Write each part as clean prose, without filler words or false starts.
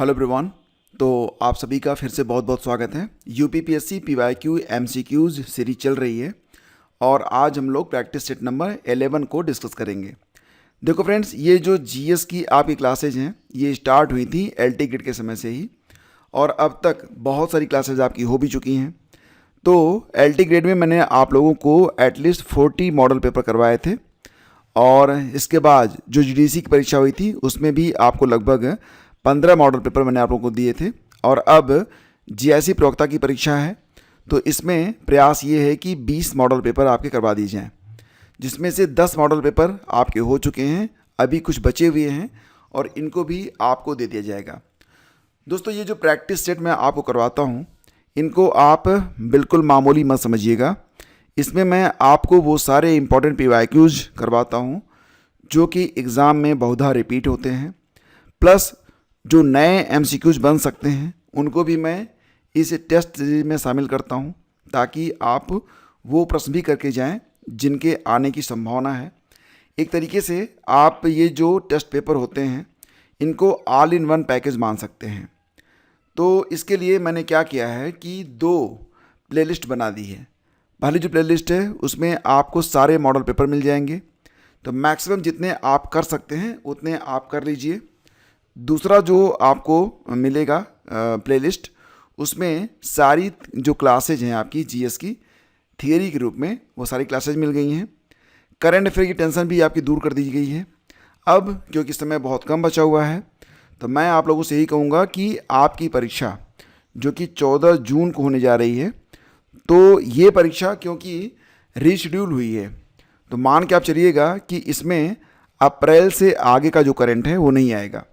Hello everyone. तो आप सभी का फिर से बहुत बहुत स्वागत है। यूपीपीएससी पीवाईक्यू एमसीक्यूज सीरीज चल रही है और आज हम लोग प्रैक्टिस सेट नंबर 11 को डिस्कस करेंगे। देखो फ्रेंड्स, ये जो जीएस की आपकी क्लासेज हैं ये स्टार्ट हुई थी एलटी ग्रेड के समय से ही और अब तक बहुत सारी क्लासेज आपकी हो भी चुकी हैं। तो एलटी ग्रेड में मैंने आप लोगों को एटलीस्ट 40 मॉडल पेपर करवाए थे और इसके बाद जो जीडीसी की परीक्षा हुई थी उसमें भी आपको लगभग 15 मॉडल पेपर मैंने आप लोगों को दिए थे। और अब जीआईसी प्रवक्ता की परीक्षा है तो इसमें प्रयास ये है कि 20 मॉडल पेपर आपके करवा दिए जाएँ, जिसमें से 10 मॉडल पेपर आपके हो चुके हैं, अभी कुछ बचे हुए हैं और इनको भी आपको दे दिया जाएगा। दोस्तों, ये जो प्रैक्टिस सेट मैं आपको करवाता हूँ इनको आप बिल्कुल मामूली मत समझिएगा। इसमें मैं आपको वो सारे इंपॉर्टेंट पीवाईक्यूज करवाता हूँ जो कि एग्ज़ाम में बहुधा रिपीट होते हैं, प्लस जो नए एमसीक्यूज बन सकते हैं उनको भी मैं इस टेस्ट सीरीज में शामिल करता हूं ताकि आप वो प्रश्न भी करके जाएं जिनके आने की संभावना है। एक तरीके से आप ये जो टेस्ट पेपर होते हैं इनको ऑल इन वन पैकेज मान सकते हैं। तो इसके लिए मैंने क्या किया है कि 2 प्लेलिस्ट बना दी है। पहली जो प्लेलिस्ट है उसमें आपको सारे मॉडल पेपर मिल जाएंगे, तो मैक्सिमम जितने आप कर सकते हैं उतने आप कर लीजिए। दूसरा जो आपको मिलेगा प्लेलिस्ट, उसमें सारी जो क्लासेज हैं आपकी जीएस की थियरी के रूप में वो सारी क्लासेज मिल गई हैं। करंट अफेयर की टेंशन भी आपकी दूर कर दी गई है। अब क्योंकि समय बहुत कम बचा हुआ है तो मैं आप लोगों से यही कहूँगा कि आपकी परीक्षा जो कि 14 जून को होने जा रही है, तो ये परीक्षा क्योंकि रीशेड्यूल हुई है तो मान के आप चलिएगा कि इसमें अप्रैल से आगे का जो करंट है वो नहीं आएगा।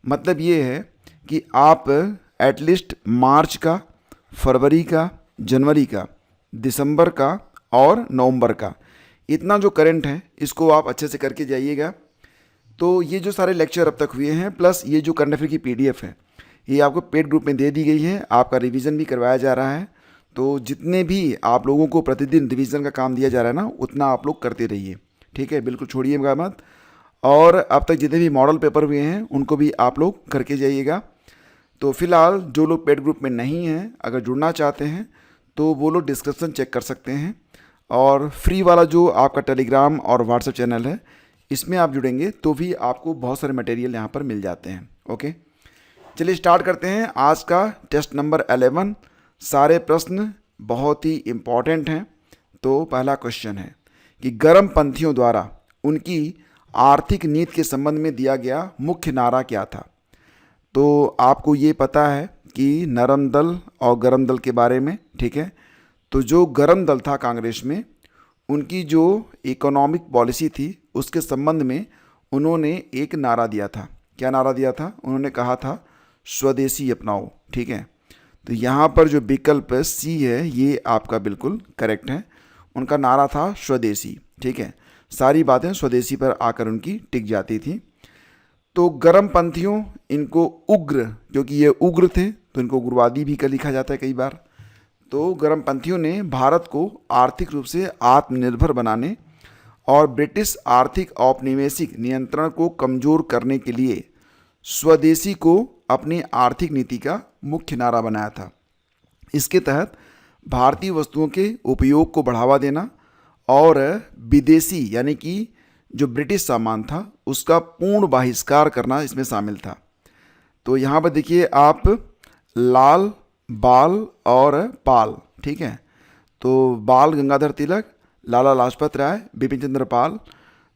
मतलब ये है कि आप एटलीस्ट मार्च का, फरवरी का, जनवरी का, दिसंबर का और नवंबर का इतना जो करंट है इसको आप अच्छे से करके जाइएगा। तो ये जो सारे लेक्चर अब तक हुए हैं प्लस ये जो करंट अफेयर की पीडीएफ है ये आपको पेड ग्रुप में दे दी गई है। आपका रिवीजन भी करवाया जा रहा है। तो जितने भी आप लोगों को प्रतिदिन रिवीजन का काम दिया जा रहा है ना उतना आप लोग करते रहिए, ठीक है, बिल्कुल छोड़िएगा मत। और अब तक जितने भी मॉडल पेपर हुए हैं उनको भी आप लोग करके जाइएगा। तो फिलहाल जो लोग पेड ग्रुप में नहीं हैं अगर जुड़ना चाहते हैं तो वो लोग डिस्क्रिप्शन चेक कर सकते हैं और फ्री वाला जो आपका टेलीग्राम और व्हाट्सएप चैनल है इसमें आप जुड़ेंगे तो भी आपको बहुत सारे मटेरियल यहाँ पर मिल जाते हैं। ओके, चलिए स्टार्ट करते हैं आज का टेस्ट नंबर 11। सारे प्रश्न बहुत ही इम्पॉर्टेंट हैं। तो पहला क्वेश्चन है कि गर्मपंथियों द्वारा उनकी आर्थिक नीति के संबंध में दिया गया मुख्य नारा क्या था। तो आपको ये पता है कि नरम दल और गरम दल के बारे में, ठीक है। तो जो गरम दल था कांग्रेस में उनकी जो इकोनॉमिक पॉलिसी थी उसके संबंध में उन्होंने एक नारा दिया था। क्या नारा दिया था? उन्होंने कहा था स्वदेशी अपनाओ, ठीक है। तो यहाँ पर जो विकल्प सी है ये आपका बिल्कुल करेक्ट है। उनका नारा था स्वदेशी, ठीक है। सारी बातें स्वदेशी पर आकर उनकी टिक जाती थी। तो गर्मपंथियों, इनको उग्र, क्योंकि ये उग्र थे तो इनको उग्रवादी भी का लिखा जाता है कई बार। तो गर्मपंथियों ने भारत को आर्थिक रूप से आत्मनिर्भर बनाने और ब्रिटिश आर्थिक औपनिवेशिक नियंत्रण को कमज़ोर करने के लिए स्वदेशी को अपनी आर्थिक नीति का मुख्य नारा बनाया था। इसके तहत भारतीय वस्तुओं के उपयोग को बढ़ावा देना और विदेशी यानी कि जो ब्रिटिश सामान था उसका पूर्ण बहिष्कार करना इसमें शामिल था। तो यहाँ पर देखिए आप लाल, बाल और पाल, ठीक है। तो बाल गंगाधर तिलक, लाला लाजपत राय, बिपिन चंद्र पाल,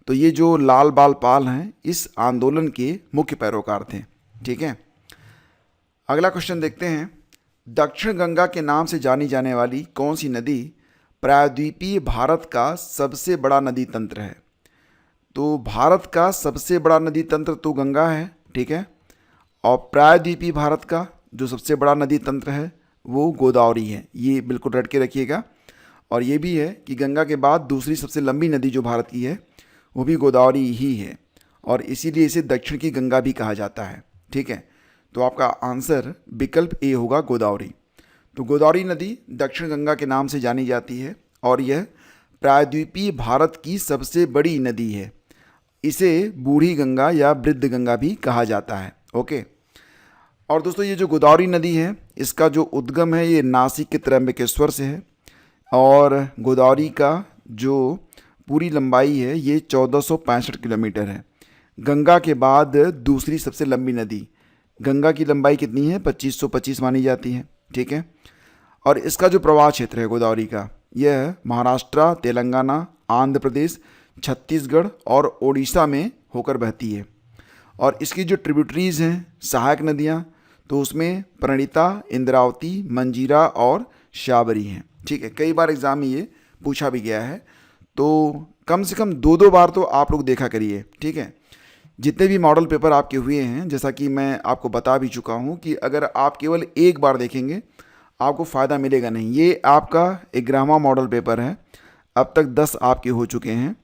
तो ये जो लाल, बाल, पाल हैं इस आंदोलन के मुख्य पैरोकार थे, ठीक है। अगला क्वेश्चन देखते हैं। दक्षिण गंगा के नाम से जानी जाने वाली कौन सी नदी प्रायद्वीपीय भारत का सबसे बड़ा नदी तंत्र है। तो भारत का सबसे बड़ा नदी तंत्र तो गंगा है, ठीक है। और प्रायद्वीपीय भारत का जो सबसे बड़ा नदी तंत्र है वो गोदावरी है। ये बिल्कुल रट के रखिएगा। और ये भी है कि गंगा के बाद दूसरी सबसे लंबी नदी जो भारत की है वो भी गोदावरी ही है और इसीलिए इसे दक्षिण की गंगा भी कहा जाता है, ठीक है। तो आपका आंसर विकल्प ए होगा, गोदावरी। तो गोदावरी नदी दक्षिण गंगा के नाम से जानी जाती है और यह प्रायद्वीपीय भारत की सबसे बड़ी नदी है। इसे बूढ़ी गंगा या वृद्ध गंगा भी कहा जाता है। ओके, और दोस्तों ये जो गोदावरी नदी है इसका जो उद्गम है ये नासिक के त्र्यंबकेश्वर से है, और गोदावरी का जो पूरी लंबाई है ये 1465 किलोमीटर है। गंगा के बाद दूसरी सबसे लंबी नदी, गंगा की लंबाई कितनी है 2525 मानी जाती है, ठीक है। और इसका जो प्रवाह क्षेत्र है गोदावरी का, यह महाराष्ट्र, तेलंगाना, आंध्र प्रदेश, छत्तीसगढ़ और ओडिशा में होकर बहती है। और इसकी जो ट्रिब्यूटरीज़ हैं, सहायक नदियाँ, तो उसमें प्रणिता, इंद्रावती, मंजीरा और शाबरी हैं, ठीक है। कई बार एग्ज़ाम में ये पूछा भी गया है, तो कम से कम 2-2 बार तो आप लोग देखा करिए, ठीक है। जितने भी मॉडल पेपर आपके हुए हैं, जैसा कि मैं आपको बता भी चुका हूँ कि अगर आप केवल एक बार देखेंगे आपको फ़ायदा मिलेगा नहीं। ये आपका 11वां मॉडल पेपर है, अब तक 10 आपके हो चुके हैं।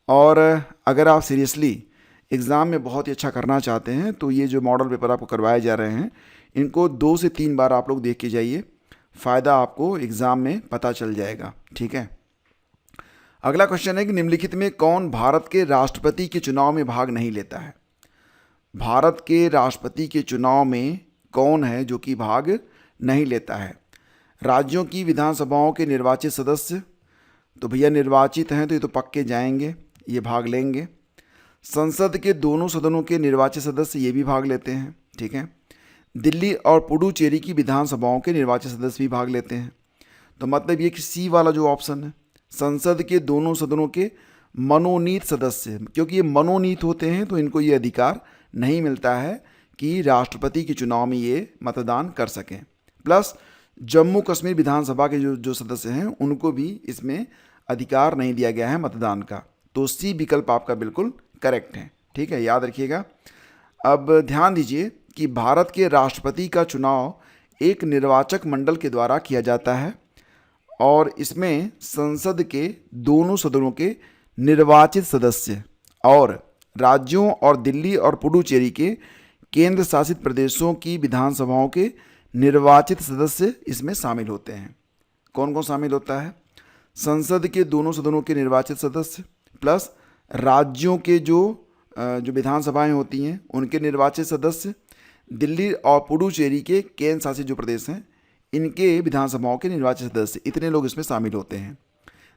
और अगर आप सीरियसली एग्ज़ाम में बहुत ही अच्छा करना चाहते हैं तो ये जो मॉडल पेपर आपको करवाए जा रहे हैं इनको 2 से 3 बार आप लोग देख के जाइए, फ़ायदा आपको एग्ज़ाम में पता चल जाएगा, ठीक है। अगला क्वेश्चन है कि निम्नलिखित में कौन भारत के राष्ट्रपति के चुनाव में भाग नहीं लेता है। भारत के राष्ट्रपति के चुनाव में कौन है जो कि भाग नहीं लेता है। राज्यों की विधानसभाओं के निर्वाचित सदस्य, तो भैया निर्वाचित हैं तो ये तो पक्के जाएंगे, ये भाग लेंगे। संसद के दोनों सदनों के निर्वाचित सदस्य ये भी भाग लेते हैं, ठीक है। दिल्ली और पुडुचेरी की विधानसभाओं के निर्वाचित सदस्य भी भाग लेते हैं। तो मतलब ये कि सी वाला जो ऑप्शन है, संसद के दोनों सदनों के मनोनीत सदस्य, क्योंकि ये मनोनीत होते हैं तो इनको ये अधिकार नहीं मिलता है कि राष्ट्रपति के चुनाव में ये मतदान कर सकें। प्लस जम्मू कश्मीर विधानसभा के जो सदस्य हैं उनको भी इसमें अधिकार नहीं दिया गया है मतदान का। तो सी विकल्प आपका बिल्कुल करेक्ट है, ठीक है, याद रखिएगा। अब ध्यान दीजिए कि भारत के राष्ट्रपति का चुनाव एक निर्वाचक मंडल के द्वारा किया जाता है और इसमें संसद के दोनों सदनों के निर्वाचित सदस्य और राज्यों और दिल्ली और पुडुचेरी के केंद्र शासित प्रदेशों की विधानसभाओं के निर्वाचित सदस्य इसमें शामिल होते हैं। कौन कौन शामिल होता है? संसद के दोनों सदनों के निर्वाचित सदस्य प्लस राज्यों के जो विधानसभाएं होती हैं उनके निर्वाचित सदस्य, दिल्ली और पुडुचेरी के केंद्र शासित जो प्रदेश हैं इनके विधानसभाओं के निर्वाचित सदस्य, इतने लोग इसमें शामिल होते हैं।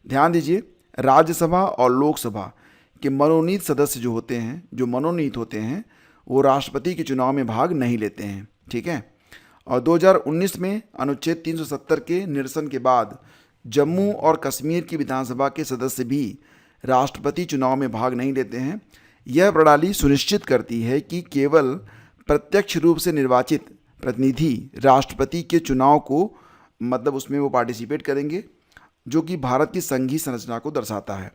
ध्यान दीजिए, राज्यसभा और लोकसभा के मनोनीत सदस्य जो होते हैं, जो मनोनीत होते हैं, वो राष्ट्रपति के चुनाव में भाग नहीं लेते हैं, ठीक है। और 2019 में अनुच्छेद 370 के निरसन के बाद जम्मू और कश्मीर की विधानसभा के सदस्य भी राष्ट्रपति चुनाव में भाग नहीं लेते हैं। यह प्रणाली सुनिश्चित करती है कि केवल प्रत्यक्ष रूप से निर्वाचित प्रतिनिधि राष्ट्रपति के चुनाव को मतलब उसमें वो पार्टिसिपेट करेंगे, जो कि भारत की संघीय संरचना को दर्शाता है।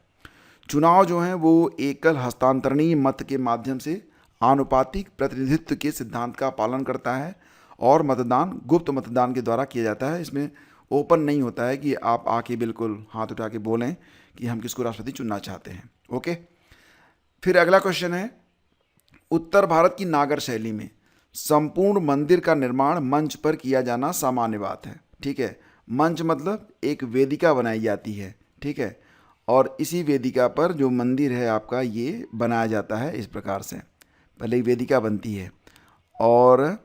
चुनाव जो हैं वो एकल हस्तांतरणीय मत के माध्यम से आनुपातिक प्रतिनिधित्व के सिद्धांत का पालन करता है और मतदान गुप्त मतदान के द्वारा किया जाता है। इसमें ओपन नहीं होता है कि आप आके बिल्कुल हाथ उठा के बोलें कि हम किसको राष्ट्रपति चुनना चाहते हैं। ओके, फिर अगला क्वेश्चन है, उत्तर भारत की नागर शैली में संपूर्ण मंदिर का निर्माण मंच पर किया जाना सामान्य बात है, ठीक है। मंच मतलब एक वेदिका बनाई जाती है, ठीक है, और इसी वेदिका पर जो मंदिर है आपका ये बनाया जाता है। इस प्रकार से पहले एक वेदिका बनती है और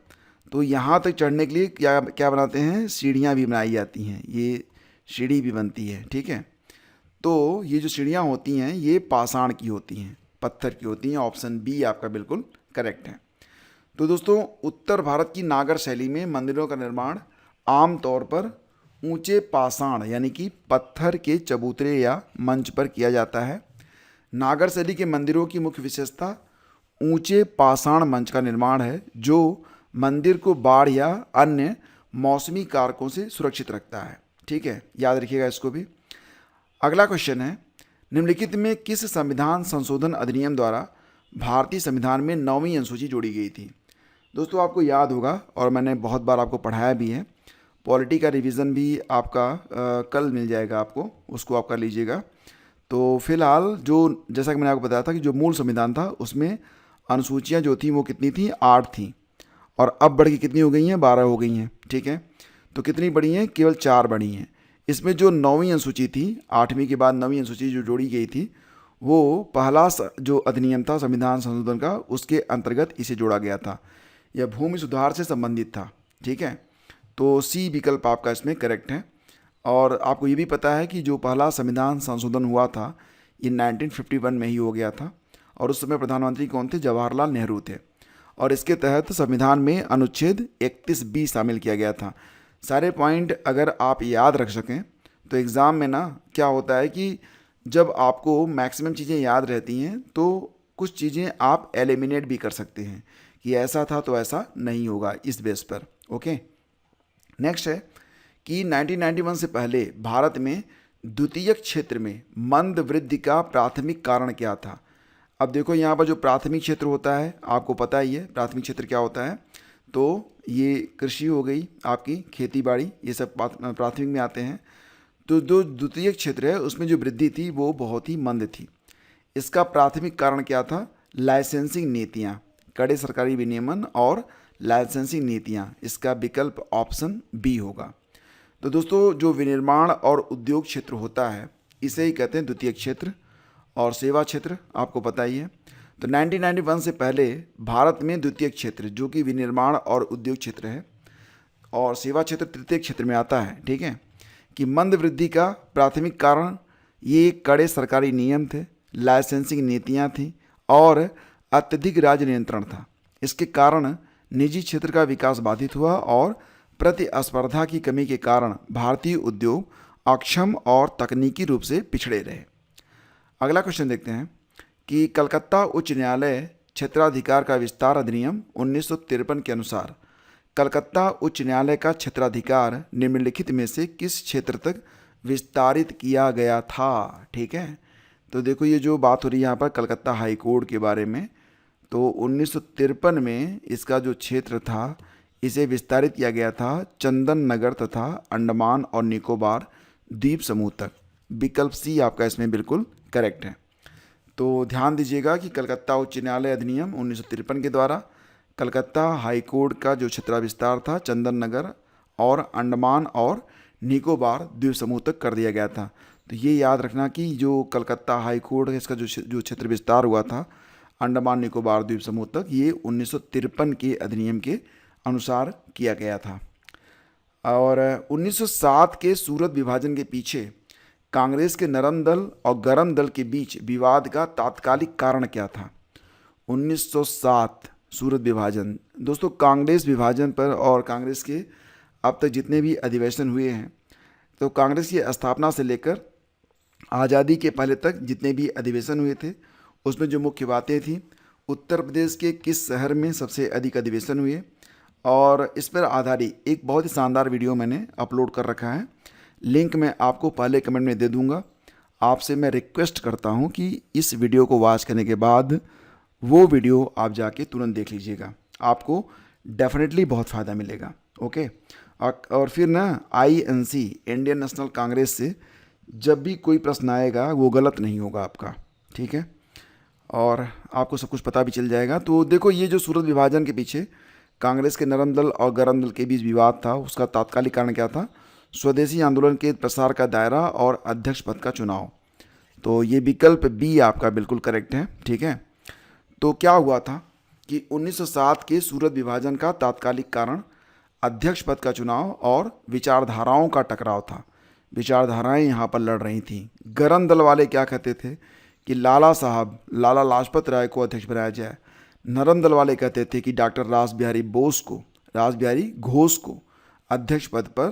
तो यहाँ तक चढ़ने के लिए क्या क्या बनाते हैं, सीढ़ियाँ भी बनाई जाती हैं, ये सीढ़ी भी बनती है, ठीक है। तो ये जो सीढ़ियाँ होती हैं ये पाषाण की होती हैं, पत्थर की होती हैं। ऑप्शन बी आपका बिल्कुल करेक्ट है। तो दोस्तों, उत्तर भारत की नागर शैली में मंदिरों का निर्माण आमतौर पर ऊंचे पाषाण यानी कि पत्थर के चबूतरे या मंच पर किया जाता है। नागर शैली के मंदिरों की मुख्य विशेषता ऊंचे पाषाण मंच का निर्माण है, जो मंदिर को बाढ़ या अन्य मौसमी कारकों से सुरक्षित रखता है, ठीक है, याद रखिएगा इसको भी। अगला क्वेश्चन है, निम्नलिखित में किस संविधान संशोधन अधिनियम द्वारा भारतीय संविधान में 9वीं अनुसूची जोड़ी गई थी? दोस्तों आपको याद होगा और मैंने बहुत बार आपको पढ़ाया भी है, पॉलिटी का रिवीजन भी आपका कल मिल जाएगा आपको, उसको आप कर लीजिएगा। तो फिलहाल जो जैसा कि मैंने आपको बताया था कि जो मूल संविधान था उसमें अनुसूचियाँ जो थी वो कितनी थी, 8 थी, और अब बढ़ के कितनी हो गई हैं, 12 हो गई हैं, ठीक है। तो कितनी बढ़ी हैं, केवल 4 बढ़ी हैं। इसमें जो 9वीं अनुसूची थी, 8वीं के बाद 9वीं अनुसूची जो जोड़ी गई थी, वो पहला जो अधिनियम था संविधान संशोधन का, उसके अंतर्गत इसे जोड़ा गया था। या भूमि सुधार से संबंधित था। ठीक है, तो सी विकल्प आपका इसमें करेक्ट है। और आपको ये भी पता है कि जो पहला संविधान संशोधन हुआ था ये 1951 में ही हो गया था, और उस समय प्रधानमंत्री कौन थे? जवाहरलाल नेहरू थे। और इसके तहत संविधान में अनुच्छेद 31B शामिल किया गया था। सारे पॉइंट अगर आप याद रख सकें तो एग्ज़ाम में ना क्या होता है कि जब आपको मैक्सिमम चीज़ें याद रहती हैं तो कुछ चीज़ें आप एलिमिनेट भी कर सकते हैं कि ऐसा था तो ऐसा नहीं होगा, इस बेस पर। ओके, नेक्स्ट है कि 1991 से पहले भारत में द्वितीयक क्षेत्र में मंद वृद्धि का प्राथमिक कारण क्या था? अब देखो यहाँ पर जो प्राथमिक क्षेत्र होता है आपको पता ही है प्राथमिक क्षेत्र क्या होता है। तो ये कृषि हो गई, आपकी खेती बाड़ी, ये सब प्राथमिक में आते हैं। तो जो द्वितीयक क्षेत्र है उसमें जो वृद्धि थी वो बहुत ही मंद थी। इसका प्राथमिक कारण क्या था? लाइसेंसिंग नीतियाँ, कड़े सरकारी विनियमन और लाइसेंसिंग नीतियाँ। इसका विकल्प ऑप्शन बी होगा। तो दोस्तों जो विनिर्माण और उद्योग क्षेत्र होता है इसे ही कहते हैं द्वितीयक क्षेत्र। और सेवा क्षेत्र आपको पता ही है। तो 1991 से पहले भारत में द्वितीयक क्षेत्र जो कि विनिर्माण और उद्योग क्षेत्र है और सेवा क्षेत्र तृतीयक क्षेत्र में आता है। ठीक है, कि मंद वृद्धि का प्राथमिक कारण ये कड़े सरकारी नियम थे, लाइसेंसिंग नीतियाँ थीं और अत्यधिक राज्य नियंत्रण था। इसके कारण निजी क्षेत्र का विकास बाधित हुआ और प्रतिस्पर्धा की कमी के कारण भारतीय उद्योग अक्षम और तकनीकी रूप से पिछड़े रहे। अगला क्वेश्चन देखते हैं कि कलकत्ता उच्च न्यायालय क्षेत्राधिकार का विस्तार अधिनियम 1953 के अनुसार कलकत्ता उच्च न्यायालय का क्षेत्राधिकार निम्नलिखित में से किस क्षेत्र तक विस्तारित किया गया था? ठीक है, तो देखो ये जो बात हो रही है यहाँ पर कलकत्ता हाई कोर्ट के बारे में, तो 1953 में इसका जो क्षेत्र था इसे विस्तारित किया गया था चंदन नगर तथा अंडमान और निकोबार द्वीप समूह तक। विकल्प सी आपका इसमें बिल्कुल करेक्ट है। तो ध्यान दीजिएगा कि कलकत्ता उच्च न्यायालय अधिनियम 1953 के द्वारा कलकत्ता हाई कोर्ट का जो क्षेत्राविस्तार था चंदन नगर और अंडमान और निकोबार द्वीप समूह तक कर दिया गया था। तो ये याद रखना कि जो कलकत्ता हाई कोर्ट है इसका जो क्षेत्र विस्तार हुआ था अंडमान निकोबार द्वीप समूह तक, ये 1953 के अधिनियम के अनुसार किया गया था। और 1907 के सूरत विभाजन के पीछे कांग्रेस के नरम दल और गरम दल के बीच विवाद का तात्कालिक कारण क्या था? 1907 सूरत विभाजन, दोस्तों कांग्रेस विभाजन पर और कांग्रेस के अब तक जितने भी अधिवेशन हुए हैं, तो कांग्रेस की स्थापना से लेकर आज़ादी के पहले तक जितने भी अधिवेशन हुए थे उसमें जो मुख्य बातें थी, उत्तर प्रदेश के किस शहर में सबसे अधिक अधिवेशन हुए, और इस पर आधारित एक बहुत ही शानदार वीडियो मैंने अपलोड कर रखा है। लिंक मैं आपको पहले कमेंट में दे दूंगा। आपसे मैं रिक्वेस्ट करता हूं कि इस वीडियो को वॉच करने के बाद वो वीडियो आप जाके तुरंत देख लीजिएगा, आपको डेफिनेटली बहुत फ़ायदा मिलेगा। ओके, और फिर ना INC इंडियन नेशनल कांग्रेस से जब भी कोई प्रश्न आएगा वो गलत नहीं होगा आपका, ठीक है, और आपको सब कुछ पता भी चल जाएगा। तो देखो ये जो सूरत विभाजन के पीछे कांग्रेस के नरम दल और गरम दल के बीच विवाद था, उसका तात्कालिक कारण क्या था? स्वदेशी आंदोलन के प्रसार का दायरा और अध्यक्ष पद का चुनाव। तो ये विकल्प बी आपका बिल्कुल करेक्ट है। ठीक है, तो क्या हुआ था कि 1907 के सूरत विभाजन का तात्कालिक कारण अध्यक्ष पद का चुनाव और विचारधाराओं का टकराव था। विचारधाराएं यहाँ पर लड़ रही थीं। गरम दल वाले क्या कहते थे कि लाला लाजपत राय को अध्यक्ष बनाया जाए। नरम दल वाले कहते थे कि डॉक्टर रासबिहारी घोष को अध्यक्ष पद पर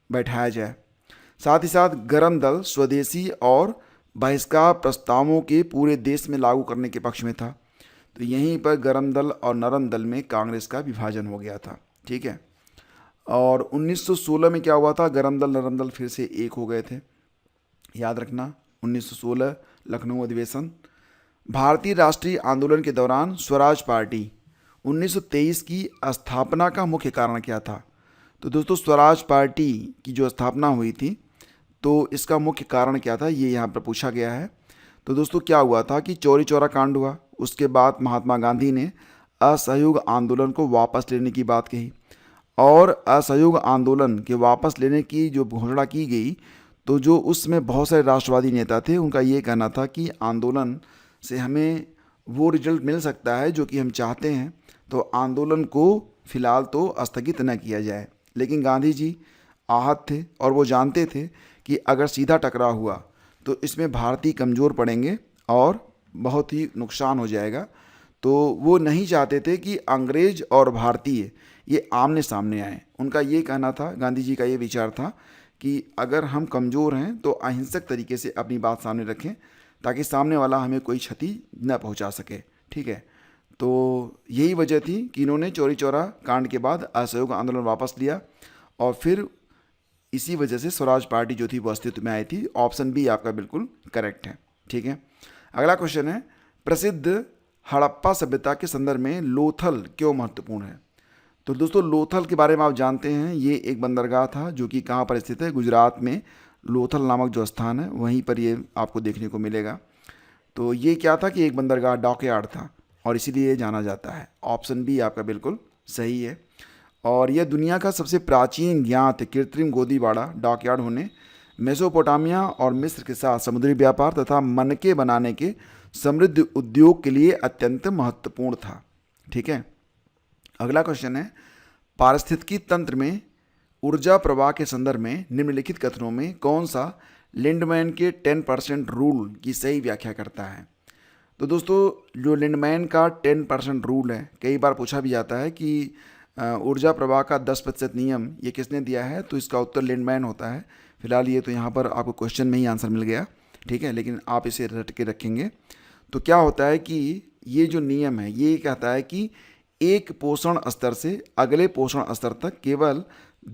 बैठाया जाए। साथ ही साथ गरम दल स्वदेशी और बहिष्कार प्रस्तावों के पूरे देश में लागू करने के पक्ष में था। तो यहीं पर गरम दल और नरम दल में कांग्रेस का विभाजन हो गया था। ठीक है, और 1916 में क्या हुआ था? गरम दल नरम दल फिर से एक हो गए थे। याद रखना 1916 लखनऊ अधिवेशन। भारतीय राष्ट्रीय आंदोलन के दौरान स्वराज पार्टी 1923 की स्थापना का मुख्य कारण क्या था? तो दोस्तों स्वराज पार्टी की जो स्थापना हुई थी तो इसका मुख्य कारण क्या था, ये यहाँ पर पूछा गया है। तो दोस्तों क्या हुआ था कि चौरी चौरा कांड हुआ, उसके बाद महात्मा गांधी ने असहयोग आंदोलन को वापस लेने की बात कही, और असहयोग आंदोलन के वापस लेने की जो घोषणा की गई, तो जो उसमें बहुत सारे राष्ट्रवादी नेता थे उनका ये कहना था कि आंदोलन से हमें वो रिजल्ट मिल सकता है जो कि हम चाहते हैं। तो आंदोलन को फिलहाल तो स्थगित न किया जाए। लेकिन गांधी जी आहत थे और वो जानते थे कि अगर सीधा टकराव हुआ तो इसमें भारतीय कमज़ोर पड़ेंगे और बहुत ही नुकसान हो जाएगा। तो वो नहीं चाहते थे कि अंग्रेज और भारतीय ये आमने सामने आए। उनका ये कहना था, गांधी जी का ये विचार था कि अगर हम कमज़ोर हैं तो अहिंसक तरीके से अपनी बात सामने रखें ताकि सामने वाला हमें कोई क्षति न पहुंचा सके। ठीक है, तो यही वजह थी कि इन्होंने चौरी चौरा कांड के बाद असहयोग आंदोलन वापस लिया और फिर इसी वजह से स्वराज पार्टी जो थी वो अस्तित्व में आई थी। ऑप्शन बी आपका बिल्कुल करेक्ट है। ठीक है, अगला क्वेश्चन है, प्रसिद्ध हड़प्पा सभ्यता के संदर्भ में लोथल क्यों महत्वपूर्ण है? तो दोस्तों लोथल के बारे में आप जानते हैं, ये एक बंदरगाह था जो कि कहाँ पर स्थित है, गुजरात में लोथल नामक जो स्थान है वहीं पर ये आपको देखने को मिलेगा। तो ये क्या था कि एक बंदरगाह डॉकयार्ड था और इसीलिए ये जाना जाता है। ऑप्शन बी आपका बिल्कुल सही है। और यह दुनिया का सबसे प्राचीन ज्ञात कृत्रिम गोदीबाड़ा डॉकयार्ड होने मेसोपोटामिया और मिस्र के साथ समुद्री व्यापार तथा मनके बनाने के समृद्ध उद्योग के लिए अत्यंत महत्वपूर्ण था। ठीक है, अगला क्वेश्चन है, पारिस्थितिकी तंत्र में ऊर्जा प्रवाह के संदर्भ में निम्नलिखित कथनों में कौन सा लिंडमैन के 10% रूल की सही व्याख्या करता है? तो दोस्तों जो लिंडमैन का 10% रूल है, कई बार पूछा भी जाता है कि ऊर्जा प्रवाह का 10% नियम ये किसने दिया है, तो इसका उत्तर लिंडमैन होता है। फिलहाल ये तो यहाँ पर आपको क्वेश्चन में ही आंसर मिल गया। ठीक है, लेकिन आप इसे रट के रखेंगे। तो क्या होता है कि ये जो नियम है ये कहता है कि एक पोषण स्तर से अगले पोषण स्तर तक केवल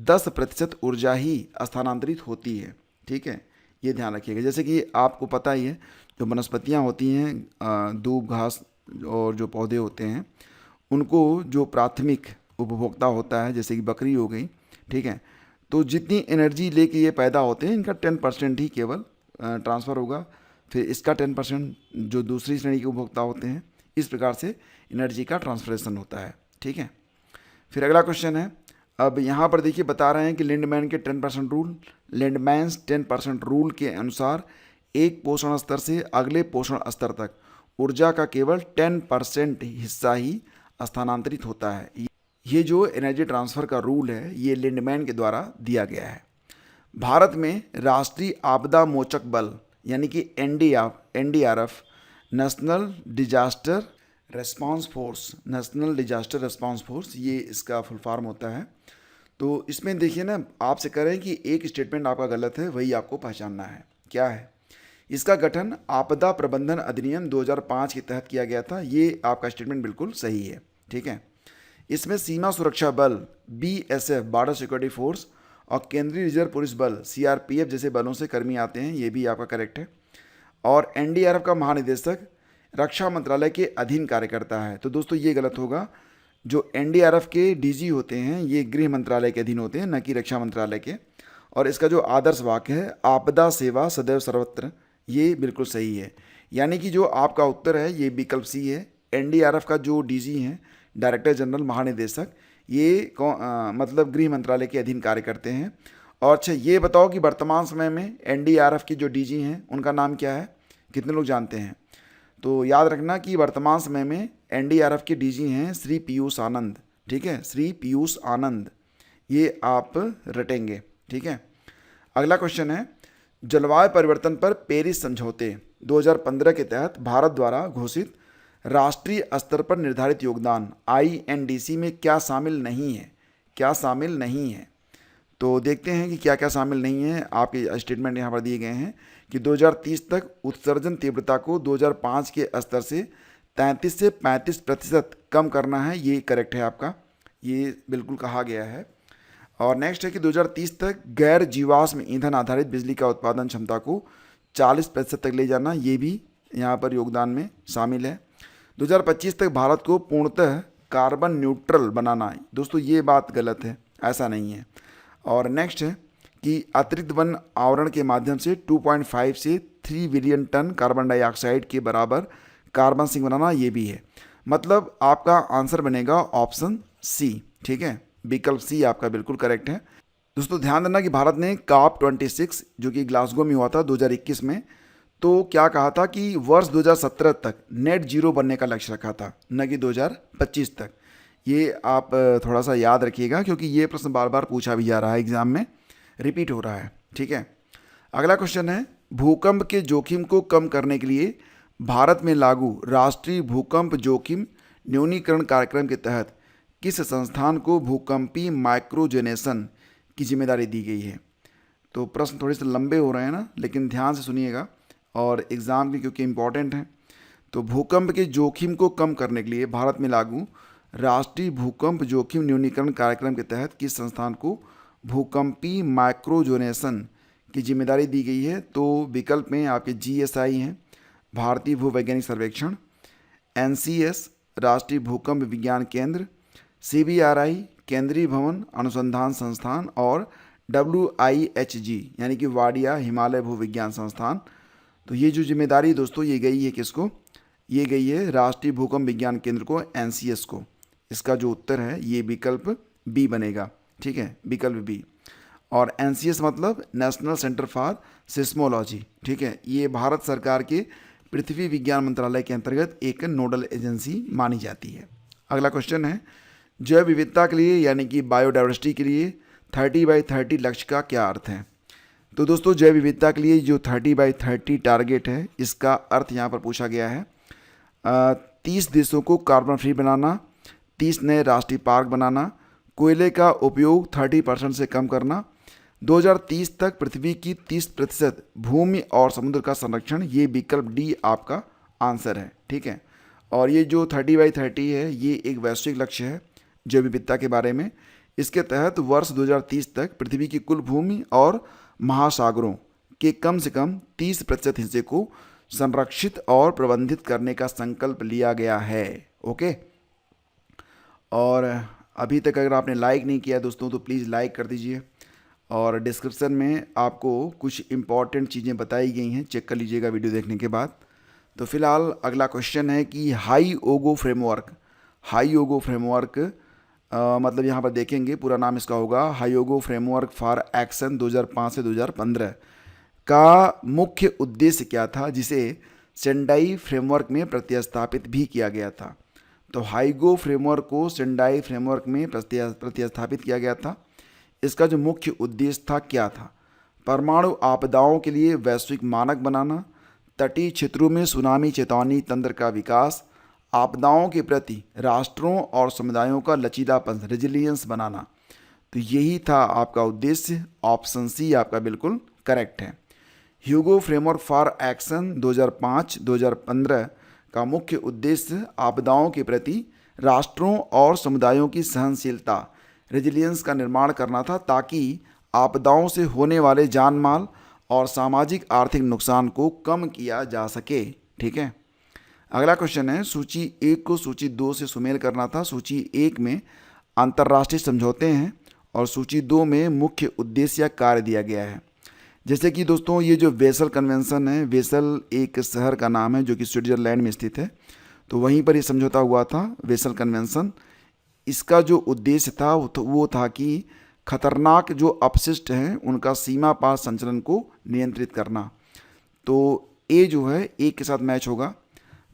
10% ऊर्जा ही स्थानांतरित होती है। ठीक है, ये ध्यान रखिएगा। जैसे कि आपको पता ही है, जो वनस्पतियाँ होती हैं, दूब घास और जो पौधे होते हैं, उनको जो प्राथमिक उपभोक्ता होता है जैसे कि बकरी हो गई, ठीक है, तो जितनी एनर्जी लेके ये पैदा होते हैं इनका 10% ही केवल ट्रांसफ़र होगा। फिर इसका 10% जो दूसरी श्रेणी के उपभोक्ता होते हैं, इस प्रकार से एनर्जी का ट्रांसफरेशन होता है। ठीक है, फिर अगला क्वेश्चन है, अब यहाँ पर देखिए बता रहे हैं कि लिंडमैन के 10% रूल, लिंडमैन्स 10% रूल के अनुसार एक पोषण स्तर से अगले पोषण स्तर तक ऊर्जा का केवल 10% हिस्सा ही स्थानांतरित होता है। ये जो एनर्जी ट्रांसफ़र का रूल है ये लिंडमैन के द्वारा दिया गया है। भारत में राष्ट्रीय आपदा मोचक बल यानी कि NDRF, national disaster response force, ये इसका फुल फॉर्म होता है। तो इसमें देखिए ना, आपसे कह रहे हैं कि एक स्टेटमेंट आपका गलत है, वही आपको पहचानना है। क्या है? इसका गठन आपदा प्रबंधन अधिनियम 2005 के तहत किया गया था। ये आपका स्टेटमेंट बिल्कुल सही है। ठीक है, इसमें सीमा सुरक्षा बल बीएसएफ, बॉर्डर सिक्योरिटी फोर्स, और केंद्रीय रिजर्व पुलिस बल सीआरपीएफ जैसे बलों से कर्मी आते हैं, ये भी आपका करेक्ट है। और एनडीआरएफ का महानिदेशक रक्षा मंत्रालय के अधीन कार्य करता है। तो दोस्तों ये गलत होगा। जो एनडीआरएफ के डीजी होते हैं ये गृह मंत्रालय के अधीन होते हैं, न कि रक्षा मंत्रालय के। और इसका जो आदर्श वाक्य है, आपदा सेवा सदैव सर्वत्र, ये बिल्कुल सही है। यानी कि जो आपका उत्तर है ये विकल्प सी है। एनडीआरएफ का जो डीजी हैं, डायरेक्टर जनरल, महानिदेशक, ये मतलब गृह मंत्रालय के अधीन कार्य करते हैं। और अच्छा ये बताओ कि वर्तमान समय में एनडीआरएफ के जो डीजी हैं उनका नाम क्या है? कितने लोग जानते हैं? तो याद रखना कि वर्तमान समय में एनडीआरएफ के डीजी हैं श्री पीयूष आनंद। ठीक है, श्री पीयूष आनंद, ये आप रटेंगे। ठीक है, अगला क्वेश्चन है, जलवायु परिवर्तन पर पेरिस समझौते 2015 के तहत भारत द्वारा घोषित राष्ट्रीय स्तर पर निर्धारित योगदान आईएनडीसी में क्या शामिल नहीं है? क्या शामिल नहीं है? तो देखते हैं कि क्या क्या शामिल नहीं है। आपके स्टेटमेंट यहाँ पर दिए गए हैं कि 2030 तक उत्सर्जन तीव्रता को 2005 के स्तर से 33 से 35% कम करना है। ये करेक्ट है आपका, ये बिल्कुल कहा गया है। और नेक्स्ट है कि 2030 तक गैर जीवाश्म ईंधन आधारित बिजली का उत्पादन क्षमता को 40% तक ले जाना, ये भी यहाँ पर योगदान में शामिल है। 2025 तक भारत को पूर्णतः कार्बन न्यूट्रल बनाना है। दोस्तों ये बात गलत है, ऐसा नहीं है। और नेक्स्ट है कि अतिरिक्त वन आवरण के माध्यम से 2.5 से 3 बिलियन टन कार्बन डाइऑक्साइड के बराबर कार्बन सिंक बनाना, ये भी है। मतलब आपका आंसर बनेगा ऑप्शन सी। ठीक है, विकल्प सी आपका बिल्कुल करेक्ट है। दोस्तों ध्यान देना कि भारत ने COP26 जो कि ग्लासगो में हुआ था 2021 में, तो क्या कहा था कि वर्ष 2017 तक नेट जीरो बनने का लक्ष्य रखा था, न कि 2025 तक। ये आप थोड़ा सा याद रखिएगा, क्योंकि ये प्रश्न बार बार पूछा भी जा रहा है, एग्जाम में रिपीट हो रहा है। ठीक है, अगला क्वेश्चन है, भूकंप के जोखिम को कम करने के लिए भारत में लागू राष्ट्रीय भूकंप जोखिम न्यूनीकरण कार्यक्रम के तहत किस संस्थान को भूकंपीय माइक्रोजेनेशन की जिम्मेदारी दी गई है। तो प्रश्न थोड़े से लंबे हो रहे हैं ना, लेकिन ध्यान से सुनिएगा और एग्ज़ाम के क्योंकि इम्पॉर्टेंट हैं। तो भूकंप के जोखिम को कम करने के लिए भारत में लागू राष्ट्रीय भूकंप जोखिम न्यूनीकरण कार्यक्रम के तहत किस संस्थान को भूकंपीय माइक्रोजेनेशन की जिम्मेदारी दी गई है। तो विकल्प में आपके GSI हैं, भारतीय भूवैज्ञानिक सर्वेक्षण, NCS राष्ट्रीय भूकंप विज्ञान केंद्र, CBRI केंद्रीय भवन अनुसंधान संस्थान और WIHG यानी कि वाडिया हिमालय भूविज्ञान संस्थान। तो ये जो जिम्मेदारी दोस्तों ये गई है किसको, ये गई है राष्ट्रीय भूकंप विज्ञान केंद्र को, NCS को। इसका जो उत्तर है ये विकल्प B बनेगा। ठीक है, विकल्प B। और NCS मतलब नेशनल सेंटर फॉर सिस्मोलॉजी। ठीक है, ये भारत सरकार के पृथ्वी विज्ञान मंत्रालय के अंतर्गत एक नोडल एजेंसी मानी जाती है। अगला क्वेश्चन है, जैव विविधता के लिए यानी कि बायोडाइवर्सिटी के लिए 30/30 लक्ष्य का क्या अर्थ है। तो दोस्तों जैव विविधता के लिए जो 30/30 टारगेट है, इसका अर्थ यहाँ पर पूछा गया है 30 देशों को कार्बन फ्री बनाना, 30 नए राष्ट्रीय पार्क बनाना, कोयले का उपयोग 30% से कम करना, 2030 तक पृथ्वी की 30% भूमि और समुद्र का संरक्षण। ये विकल्प D आपका आंसर है। ठीक है, और ये जो 30/30 है ये एक वैश्विक लक्ष्य है जैव विविधता के बारे में। इसके तहत वर्ष 2030 तक पृथ्वी की कुल भूमि और महासागरों के कम से कम 30% हिस्से को संरक्षित और प्रबंधित करने का संकल्प लिया गया है। ओके, और अभी तक अगर आपने लाइक नहीं किया दोस्तों तो प्लीज़ लाइक कर दीजिए, और डिस्क्रिप्शन में आपको कुछ इम्पॉर्टेंट चीज़ें बताई गई हैं, चेक कर लीजिएगा वीडियो देखने के बाद। तो फिलहाल अगला क्वेश्चन है कि हाईओगो फ्रेमवर्क, हाईओगो फ्रेमवर्क मतलब यहाँ पर देखेंगे पूरा नाम इसका होगा हाईओगो फ्रेमवर्क फॉर एक्शन 2005 से 2015 का मुख्य उद्देश्य क्या था, जिसे सेंडाई फ्रेमवर्क में प्रतिस्थापित भी किया गया था। तो हाईगो फ्रेमवर्क को सेंडाई फ्रेमवर्क में प्रतिस्थापित किया गया था। इसका जो मुख्य उद्देश्य था क्या था, परमाणु आपदाओं के लिए वैश्विक मानक बनाना, तटीय क्षेत्रों में सुनामी चेतावनी तंत्र का विकास, आपदाओं के प्रति राष्ट्रों और समुदायों का लचीलापन रेजिलियंस बनाना। तो यही था आपका उद्देश्य। ऑप्शन सी आपका बिल्कुल करेक्ट है। ह्यूगो फ्रेमवर्क फॉर एक्शन 2005-2015 का मुख्य उद्देश्य आपदाओं के प्रति राष्ट्रों और समुदायों की सहनशीलता रेजिलियंस का निर्माण करना था, ताकि आपदाओं से होने वाले जान माल और सामाजिक आर्थिक नुकसान को कम किया जा सके। ठीक है, अगला क्वेश्चन है, सूची 1 को सूची 2 से सुमेल करना था। सूची 1 में अंतर्राष्ट्रीय समझौते हैं और सूची 2 में मुख्य उद्देश्य या कार्य दिया गया है। जैसे कि दोस्तों ये जो वेसल कन्वेंशन है, वेसल एक शहर का नाम है जो कि स्विट्जरलैंड में स्थित है, तो वहीं पर ये समझौता हुआ था वेसल कन्वेंशन। इसका जो उद्देश्य था वो था कि खतरनाक जो अपशिष्ट हैं उनका सीमा पार संचलन को नियंत्रित करना। तो ए जो है एक के साथ मैच होगा।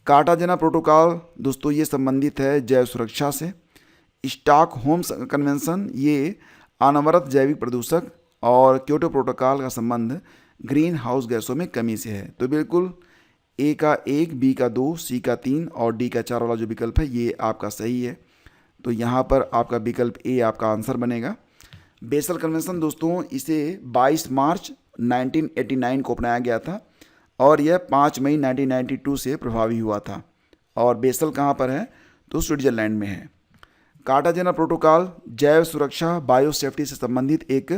कार्टाजेना प्रोटोकॉल दोस्तों ये संबंधित है जैव सुरक्षा से। स्टॉकहोम कन्वेंशन ये अनवरत जैविक प्रदूषक, और क्योटो प्रोटोकॉल का संबंध ग्रीन हाउस गैसों में कमी से है। तो बिल्कुल ए का 1, बी का 2, सी का 3 और डी का 4 वाला जो विकल्प है ये आपका सही है। तो यहाँ पर आपका विकल्प ए आपका आंसर बनेगा। बेसल कन्वेंशन दोस्तों इसे 22 मार्च 1989 को अपनाया गया था और यह 5 मई 1992 से प्रभावी हुआ था। और बेसल कहाँ पर है, तो स्विट्जरलैंड में है। कार्टाजेना प्रोटोकॉल जैव सुरक्षा बायोसेफ्टी से संबंधित एक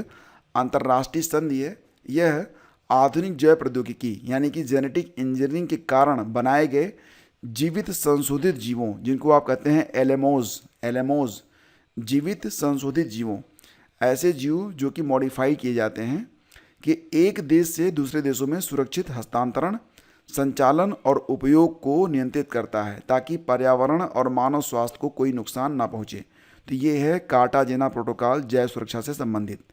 अंतर्राष्ट्रीय संधि है। यह आधुनिक जैव प्रौद्योगिकी यानी कि जेनेटिक इंजीनियरिंग के कारण बनाए गए जीवित संशोधित जीवों, जिनको आप कहते हैं एलेमोज जीवित संशोधित जीवों, ऐसे जीव जो कि मॉडिफाई किए जाते हैं, कि एक देश से दूसरे देशों में सुरक्षित हस्तांतरण, संचालन और उपयोग को नियंत्रित करता है, ताकि पर्यावरण और मानव स्वास्थ्य को कोई नुकसान ना पहुंचे। तो ये है कार्टाजेना प्रोटोकॉल जैव सुरक्षा से संबंधित।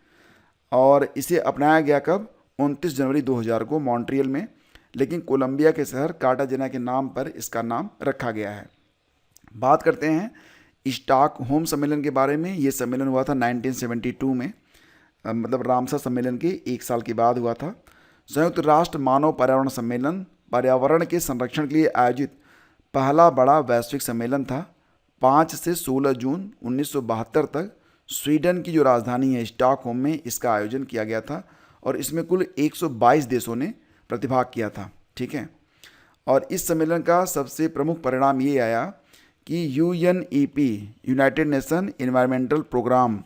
और इसे अपनाया गया कब, 29 जनवरी 2000 को मॉन्ट्रियल में, लेकिन कोलंबिया के शहर कार्टाजेना के नाम पर इसका नाम रखा गया है। बात करते हैं स्टॉकहोम सम्मेलन के बारे में। ये सम्मेलन हुआ था 1972 में, मतलब रामसर सम्मेलन के 1 साल के बाद हुआ था। संयुक्त राष्ट्र मानव पर्यावरण सम्मेलन पर्यावरण के संरक्षण के लिए आयोजित पहला बड़ा वैश्विक सम्मेलन था। 5 से 16 जून 1972 तक स्वीडन की जो राजधानी है स्टॉकहोम में इसका आयोजन किया गया था और इसमें कुल 122 देशों ने प्रतिभाग किया था। ठीक है, और इस सम्मेलन का सबसे प्रमुख परिणाम ये आया कि UNEP United Nation Environmental Programme,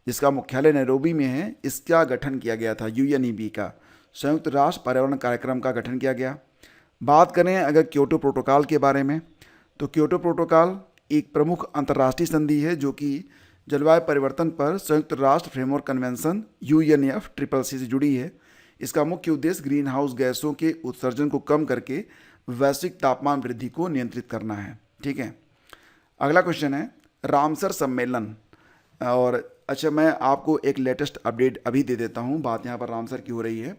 जिसका मुख्यालय नैरोबी में है, इसका गठन किया गया था। UNEP का संयुक्त राष्ट्र पर्यावरण कार्यक्रम का गठन किया गया। बात करें अगर क्योटो प्रोटोकॉल के बारे में, तो क्योटो प्रोटोकॉल एक प्रमुख अंतर्राष्ट्रीय संधि है जो कि जलवायु परिवर्तन पर संयुक्त राष्ट्र फ्रेमवर्क कन्वेंशन UNFCCC से जुड़ी है। इसका मुख्य उद्देश्य ग्रीन हाउस गैसों के उत्सर्जन को कम करके वैश्विक तापमान वृद्धि को नियंत्रित करना है। ठीक है, अगला क्वेश्चन है रामसर सम्मेलन। और अच्छा, मैं आपको एक लेटेस्ट अपडेट अभी दे देता हूँ। बात यहाँ पर रामसर की हो रही है,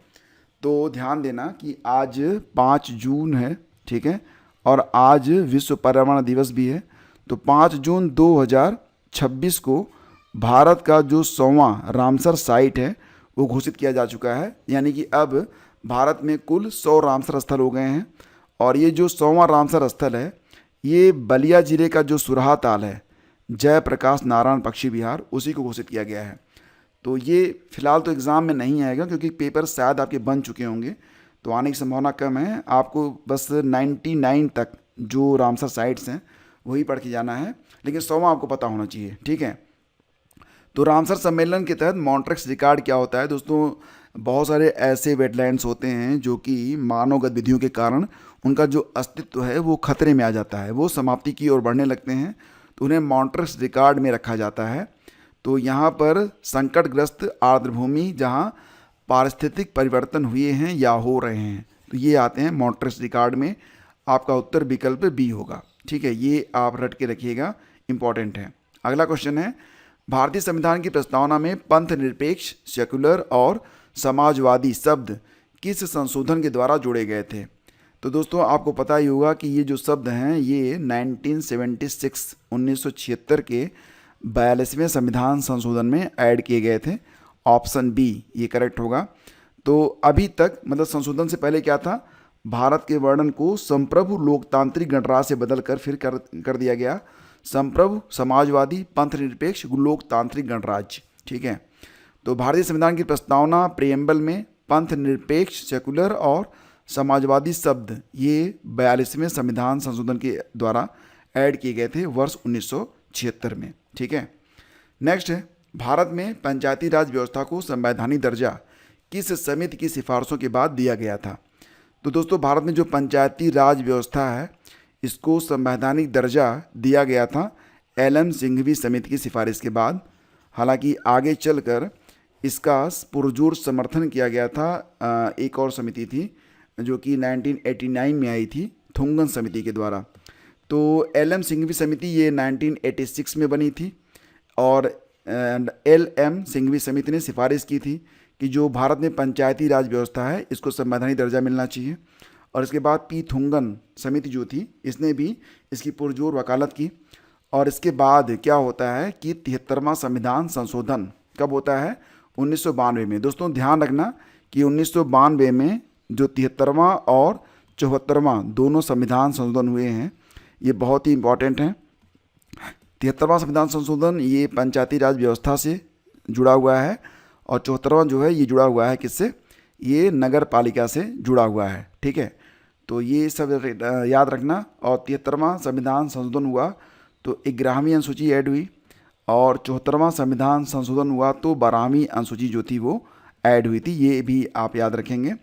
तो ध्यान देना कि आज 5 जून है। ठीक है, और आज विश्व पर्यावरण दिवस भी है। तो 5 जून 2026 को भारत का जो 100वां रामसर साइट है वो घोषित किया जा चुका है। यानी कि अब भारत में कुल 100 रामसर स्थल हो गए हैं। और ये जो 100वां रामसर स्थल है ये बलिया जिले का जो सुरहा ताल है, जयप्रकाश नारायण पक्षी विहार, उसी को घोषित किया गया है। तो ये फिलहाल तो एग्ज़ाम में नहीं आएगा क्योंकि पेपर शायद आपके बन चुके होंगे, तो आने की संभावना कम है। आपको बस 99 तक जो रामसर साइट्स हैं वही पढ़ के जाना है, लेकिन 100वां आपको पता होना चाहिए। ठीक है, तो रामसर सम्मेलन के तहत मॉन्ट्रेक्स रिकॉर्ड क्या होता है दोस्तों? बहुत सारे ऐसे वेटलैंड्स होते हैं जो कि मानव गतिविधियों के कारण उनका जो अस्तित्व है वो खतरे में आ जाता है, वो समाप्ति की ओर बढ़ने लगते हैं, तो उन्हें मॉन्ट्रेक्स रिकॉर्ड में रखा जाता है। तो यहाँ पर संकटग्रस्त आर्द्रभूमि जहाँ पारिस्थितिक परिवर्तन हुए हैं या हो रहे हैं, तो ये आते हैं मॉन्ट्रेक्स रिकॉर्ड में। आपका उत्तर विकल्प बी होगा। ठीक है, ये आप रट के रखिएगा, इंपॉर्टेंट है। अगला क्वेश्चन है भारतीय संविधान की प्रस्तावना में पंथ निरपेक्ष, सेकुलर और समाजवादी शब्द किस संशोधन के द्वारा जोड़े गए थे? तो दोस्तों आपको पता ही होगा कि ये जो शब्द हैं ये 1976 के 42वें संविधान संशोधन में ऐड किए गए थे। ऑप्शन बी ये करेक्ट होगा। तो अभी तक मतलब संशोधन से पहले क्या था, भारत के वर्णन को संप्रभु लोकतांत्रिक गणराज्य से बदलकर फिर कर दिया गया संप्रभु समाजवादी पंथ निरपेक्ष लोकतांत्रिक गणराज्य। ठीक है, तो भारतीय संविधान की प्रस्तावना प्रेम्बल में पंथ निरपेक्ष, सेकुलर और समाजवादी शब्द ये 42वें संविधान संशोधन के द्वारा ऐड किए गए थे वर्ष 1976 में। ठीक है, नेक्स्ट है भारत में पंचायती राज व्यवस्था को संवैधानिक दर्जा किस समिति की सिफारिशों के बाद दिया गया था? तो दोस्तों भारत में जो पंचायती राज व्यवस्था है इसको संवैधानिक दर्जा दिया गया था LM सिंघवी समिति की सिफारिश के बाद। हालांकि आगे चलकर इसका पुरजोर समर्थन किया गया था। एक और समिति थी जो कि 1989 में आई थी, थुंगन समिति के द्वारा। तो LM सिंघवी समिति ये 1986 में बनी थी और LM सिंघवी समिति ने सिफारिश की थी कि जो भारत में पंचायती राज व्यवस्था है इसको संवैधानिक दर्जा मिलना चाहिए। और इसके बाद पी थुंगन समिति जो थी इसने भी इसकी पुरजोर वकालत की। और इसके बाद क्या होता है कि 73वां संविधान संशोधन कब होता है? 1992 में। दोस्तों ध्यान रखना कि 1992 में जो 73वां और 74वां दोनों संविधान संशोधन हुए हैं ये बहुत ही इम्पॉर्टेंट हैं। 73वां संविधान संशोधन ये पंचायती राज व्यवस्था से जुड़ा हुआ है और 74वां जो है ये जुड़ा हुआ है किससे? ये नगर पालिका से जुड़ा हुआ है। ठीक है, तो ये सब याद रखना। और 73वां संविधान संशोधन हुआ तो 11वीं अनुसूची ऐड हुई और 74वां संविधान संशोधन हुआ तो 12वीं अनुसूची जो थी वो ऐड हुई थी। ये भी आप याद रखेंगे।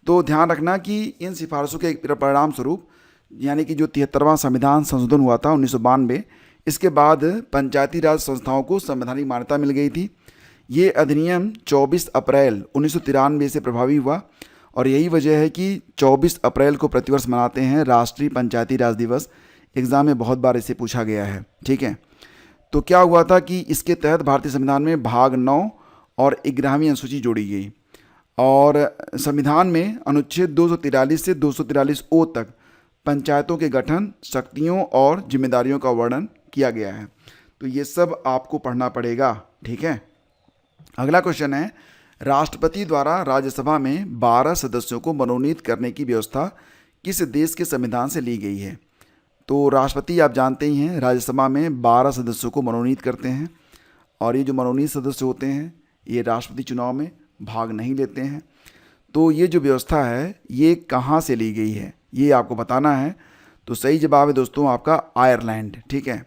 तो ध्यान रखना कि इन सिफारिशों के परिणाम स्वरूप यानी कि जो 73वां संविधान संशोधन हुआ था 1992, इसके बाद पंचायती राज संस्थाओं को संवैधानिक मान्यता मिल गई थी। ये अधिनियम 24 अप्रैल 1993 से प्रभावी हुआ और यही वजह है कि 24 अप्रैल को प्रतिवर्ष मनाते हैं राष्ट्रीय पंचायती राज दिवस। एग्ज़ाम में बहुत बार इसे पूछा गया है। ठीक है, तो क्या हुआ था कि इसके तहत भारतीय संविधान में भाग 9 और 11वीं अनुसूची जोड़ी गई और संविधान में अनुच्छेद 243 से 243 ओ तक पंचायतों के गठन, शक्तियों और जिम्मेदारियों का वर्णन किया गया है। तो ये सब आपको पढ़ना पड़ेगा, ठीक है। अगला क्वेश्चन है, राष्ट्रपति द्वारा राज्यसभा में 12 सदस्यों को मनोनीत करने की व्यवस्था किस देश के संविधान से ली गई है? तो राष्ट्रपति आप जानते ही हैं राज्यसभा में 12 सदस्यों को मनोनीत करते हैं, और ये जो मनोनीत सदस्य होते हैं ये राष्ट्रपति चुनाव में भाग नहीं लेते हैं। तो ये जो व्यवस्था है ये कहाँ से ली गई है ये आपको बताना है। तो सही जवाब है दोस्तों आपका आयरलैंड, ठीक है।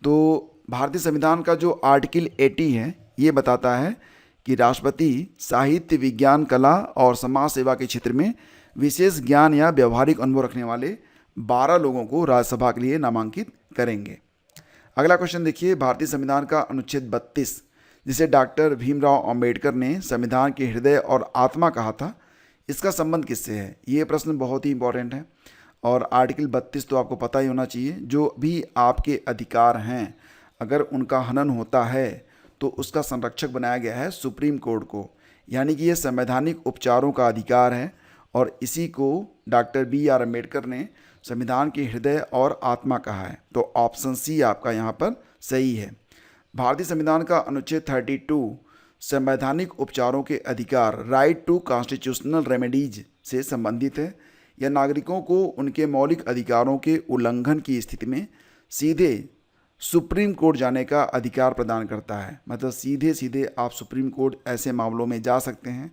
तो भारतीय संविधान का जो आर्टिकल 80 है ये बताता है कि राष्ट्रपति साहित्य, विज्ञान, कला और समाज सेवा के क्षेत्र में विशेष ज्ञान या व्यवहारिक अनुभव रखने वाले 12 लोगों को राज्यसभा के लिए नामांकित करेंगे। अगला क्वेश्चन देखिए, भारतीय संविधान का अनुच्छेद 32 जिसे डॉक्टर भीमराव अंबेडकर ने संविधान के हृदय और आत्मा कहा था, इसका संबंध किससे है? ये प्रश्न बहुत ही इंपॉर्टेंट है। और आर्टिकल 32 तो आपको पता ही होना चाहिए, जो भी आपके अधिकार हैं अगर उनका हनन होता है तो उसका संरक्षक बनाया गया है सुप्रीम कोर्ट को, यानी कि ये संवैधानिक उपचारों का अधिकार है और इसी को डॉक्टर BR अम्बेडकर ने संविधान के हृदय और आत्मा कहा है। तो ऑप्शन सी आपका यहाँ पर सही है। भारतीय संविधान का अनुच्छेद 32 संवैधानिक उपचारों के अधिकार, राइट टू कॉन्स्टिट्यूशनल रेमेडीज से संबंधित है। यह नागरिकों को उनके मौलिक अधिकारों के उल्लंघन की स्थिति में सीधे सुप्रीम कोर्ट जाने का अधिकार प्रदान करता है। मतलब सीधे सीधे आप सुप्रीम कोर्ट ऐसे मामलों में जा सकते हैं,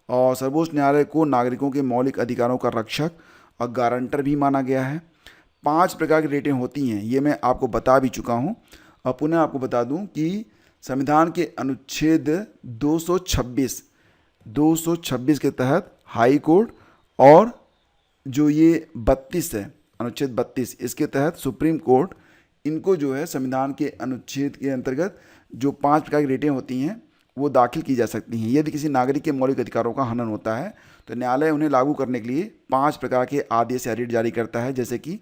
और सर्वोच्च न्यायालय को नागरिकों के मौलिक अधिकारों का रक्षक और गारंटर भी माना गया है। 5 प्रकार की रेटिंग होती हैं, ये मैं आपको बता भी चुका हूँ। और पुनः आपको बता दूं कि संविधान के अनुच्छेद 226 के तहत हाई कोर्ट, और जो ये 32 है अनुच्छेद 32 इसके तहत सुप्रीम कोर्ट, इनको जो है संविधान के अनुच्छेद के अंतर्गत जो 5 प्रकार की रेटिंग होती हैं वो दाखिल की जा सकती हैं। यदि किसी नागरिक के मौलिक अधिकारों का हनन होता है तो न्यायालय उन्हें लागू करने के लिए 5 प्रकार के आदेश या रिट जारी करता है। जैसे कि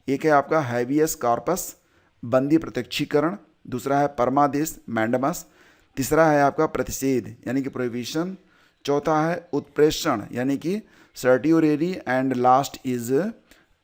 एक है आपका हैबियस कॉर्पस, बंदी प्रत्यक्षीकरण, दूसरा है परमादेश मैंडमस, तीसरा है आपका प्रतिषेध यानी कि प्रोहिबिशन, चौथा है उत्प्रेषण यानी कि certiorari, and last is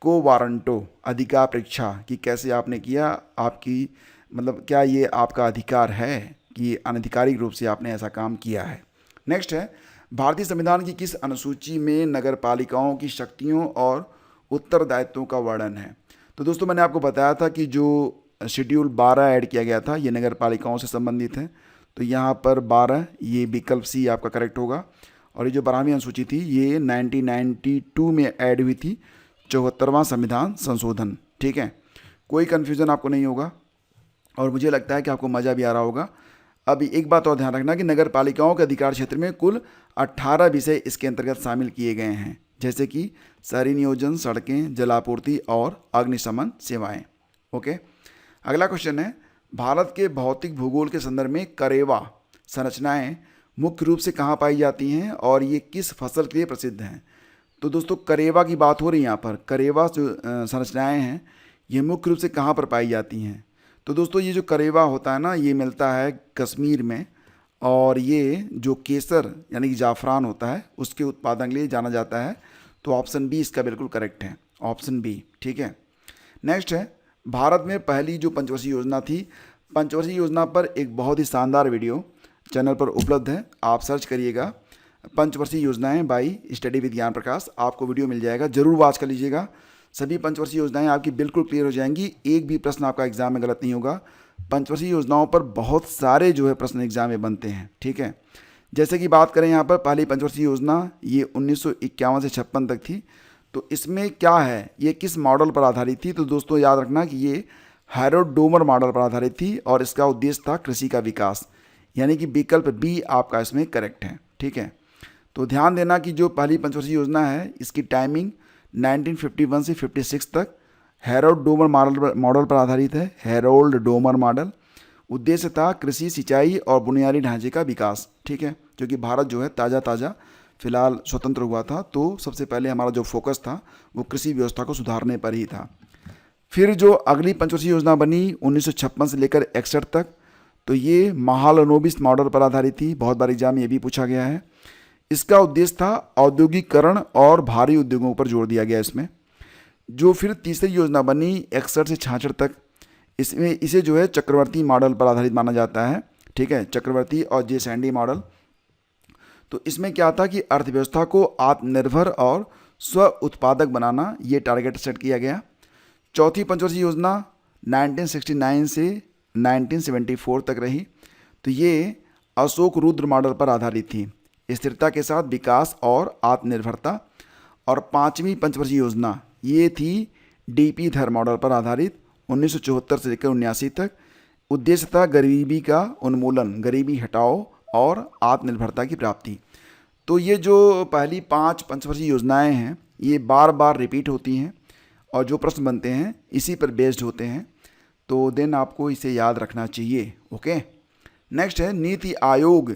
quo warranto अधिकार परीक्षा कि कैसे आपने किया, आपकी मतलब क्या ये आपका अधिकार है कि अनधिकारिक रूप से आपने ऐसा काम किया है। नेक्स्ट है, भारतीय संविधान की किस अनुसूची में नगरपालिकाओं की शक्तियों और उत्तरदायित्वों का वर्णन है? तो दोस्तों मैंने आपको बताया था कि जो शेड्यूल 12 ऐड किया गया था ये नगरपालिकाओं से संबंधित है। तो यहाँ पर 12 ये विकल्प सी आपका करेक्ट होगा। और ये जो 12वीं अनुसूची थी ये 1992 में ऐड हुई थी, 74वां संविधान संशोधन, ठीक है। कोई कन्फ्यूज़न आपको नहीं होगा और मुझे लगता है कि आपको मज़ा भी आ रहा होगा। अब एक बात और ध्यान रखना कि नगर पालिकाओं के अधिकार क्षेत्र में कुल 18 विषय इसके अंतर्गत शामिल किए गए हैं, जैसे कि शहरी नियोजन, सड़कें, जलापूर्ति और अग्निशमन सेवाएं। ओके, अगला क्वेश्चन है, भारत के भौतिक भूगोल के संदर्भ में करेवा संरचनाएं मुख्य रूप से कहाँ पाई जाती हैं और ये किस फसल के लिए प्रसिद्ध हैं? तो दोस्तों करेवा की बात हो रही है यहाँ पर। करेवा जो संरचनाएं हैं ये मुख्य रूप से कहाँ पर पाई जाती हैं? तो दोस्तों ये जो करेवा होता है ना ये मिलता है कश्मीर में, और ये जो केसर यानी कि जाफरान होता है उसके उत्पादन के लिए जाना जाता है। तो ऑप्शन बी इसका बिल्कुल करेक्ट है, ऑप्शन बी, ठीक है। नेक्स्ट है, भारत में पहली जो पंचवर्षीय योजना थी, पंचवर्षीय योजना पर एक बहुत ही शानदार वीडियो चैनल पर उपलब्ध है, आप सर्च करिएगा पंचवर्षीय योजनाएं बाई स्टडी विद ज्ञान प्रकाश, आपको वीडियो मिल जाएगा, जरूर वॉच कर लीजिएगा। सभी पंचवर्षीय योजनाएं आपकी बिल्कुल क्लियर हो जाएंगी, एक भी प्रश्न आपका एग्जाम में गलत नहीं होगा। पंचवर्षीय योजनाओं पर बहुत सारे जो है प्रश्न एग्जाम में बनते हैं, ठीक है। जैसे कि बात करें यहाँ पर पहली पंचवर्षीय योजना ये 1951 से 56 तक थी। तो इसमें क्या है, ये किस मॉडल पर आधारित थी? तो दोस्तों याद रखना कि ये हैरोल्ड डोमर मॉडल पर आधारित थी और इसका उद्देश्य था कृषि का विकास, यानी कि विकल्प बी आपका इसमें करेक्ट है, ठीक है। तो ध्यान देना कि जो पहली पंचवर्षीय योजना है इसकी टाइमिंग 1951 से 56 तक हैरोल्ड डोमर मॉडल पर आधारित है, हैरोल्ड डोमर मॉडल। उद्देश्य था कृषि, सिंचाई और बुनियादी ढांचे का विकास, ठीक है, क्योंकि भारत जो है ताज़ा फिलहाल स्वतंत्र हुआ था, तो सबसे पहले हमारा जो फोकस था वो कृषि व्यवस्था को सुधारने पर ही था। फिर जो अगली पंचवर्षीय योजना बनी 1956 से लेकर 61 तक, तो ये महालनोबिस मॉडल पर आधारित थी, बहुत बार एग्जाम में ये भी पूछा गया है। इसका उद्देश्य था औद्योगिकरण और भारी उद्योगों पर जोर दिया गया इसमें। जो फिर तीसरी योजना बनी 61 से 66 तक, इसमें इसे जो है चक्रवर्ती मॉडल पर आधारित माना जाता है, ठीक है, चक्रवर्ती और जे सैंडी मॉडल। तो इसमें क्या था कि अर्थव्यवस्था को आत्मनिर्भर और स्व उत्पादक बनाना, ये टारगेट सेट किया गया। चौथी पंचवर्षीय योजना 1969 से 1974 तक रही। तो ये अशोक रुद्र मॉडल पर आधारित थी, स्थिरता के साथ विकास और आत्मनिर्भरता। और पांचवी पंचवर्षीय योजना ये थी डीपी धर मॉडल पर आधारित, 1974 से लेकर 1979 तक। उद्देश्य था गरीबी का उन्मूलन, गरीबी हटाओ और आत्मनिर्भरता की प्राप्ति। तो ये जो पहली 5 पंचवर्षीय योजनाएं हैं ये बार बार रिपीट होती हैं और जो प्रश्न बनते हैं इसी पर बेस्ड होते हैं, तो देन आपको इसे याद रखना चाहिए। ओके, नेक्स्ट है नीति आयोग